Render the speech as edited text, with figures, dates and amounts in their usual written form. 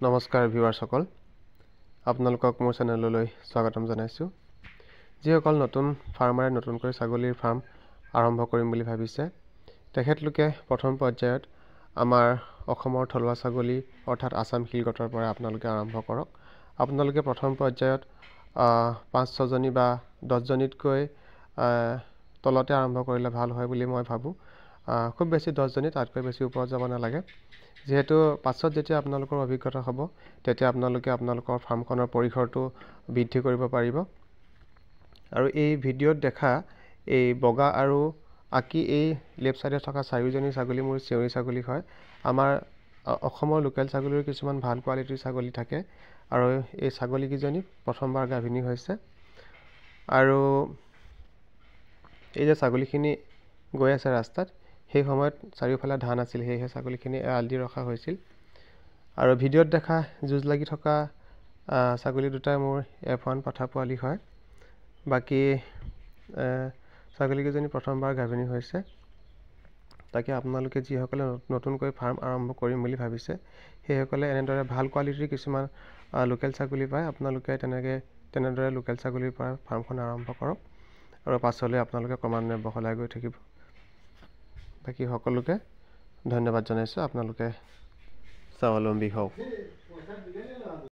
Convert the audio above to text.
নমস্কাৰ ভিউৱাৰসকল, আপোনালোকক মোৰ চেনেললৈ স্বাগতম জনাইছোঁ। যিসকল নতুন ফাৰ্মাৰে নতুনকৈ ছাগলীৰ ফাৰ্ম আৰম্ভ কৰিম বুলি ভাবিছে, তেখেতলোকে প্ৰথম পৰ্যায়ত আমাৰ অসমৰ থলুৱা ছাগলী অৰ্থাৎ আছাম শিলগতৰ পৰা আপোনালোকে আৰম্ভ কৰক। আপোনালোকে প্ৰথম পৰ্যায়ত 5-6জনী বা 10জনীতকৈ তলতে আৰম্ভ কৰিলে ভাল হয় বুলি মই ভাবোঁ। খুব বেছি 10জনী, তাতকৈ বেছি ওপৰত যাব নালাগে। যিহেতু পাছত যেতিয়া আপোনালোকৰ অভিজ্ঞতা হ'ব, তেতিয়া আপোনালোকে আপোনালোকৰ ফাৰ্মখনৰ পৰিসৰটো বৃদ্ধি কৰিব পাৰিব। আৰু এই ভিডিঅ'ত দেখা এই বগা আৰু আকি এই লেফ্ট ছাইডে থকা 4জনী ছাগলী মোৰ চেউৰী ছাগলী হয়। আমাৰ অসমৰ লোকেল ছাগলীৰ কিছুমান ভাল কোৱালিটিৰ ছাগলী থাকে, আৰু এই ছাগলীকেইজনী প্ৰথমবাৰ গাভিনী হৈছে। আৰু এই যে ছাগলীখিনি গৈ আছে ৰাস্তাত, সেই সময়ত চাৰিওফালে ধান আছিল, সেয়েহে ছাগলীখিনি এৰাল দি ৰখা হৈছিল। আৰু ভিডিঅ'ত দেখা যুঁজ লাগি থকা ছাগলী দুটাই মোৰ F1 পাঠা পোৱালি হয়। বাকী ছাগলীকেইজনী প্ৰথমবাৰ গাভিনী হৈছে। তাকে আপোনালোকে যিসকলে নতুনকৈ ফাৰ্ম আৰম্ভ কৰিম বুলি ভাবিছে, সেইসকলে এনেদৰে ভাল কোৱালিটিৰ কিছুমান লোকেল ছাগলী পায়। আপোনালোকে তেনেদৰে লোকেল ছাগলীৰ পৰা ফাৰ্মখন আৰম্ভ কৰক, আৰু পাছলৈ আপোনালোকে ক্ৰমান্বয়ে বহলাই গৈ থাকিব। বাকী সকলোকে ধন্যবাদ জনাইছোঁ। আপোনালোকে স্বাৱলম্বী হওক।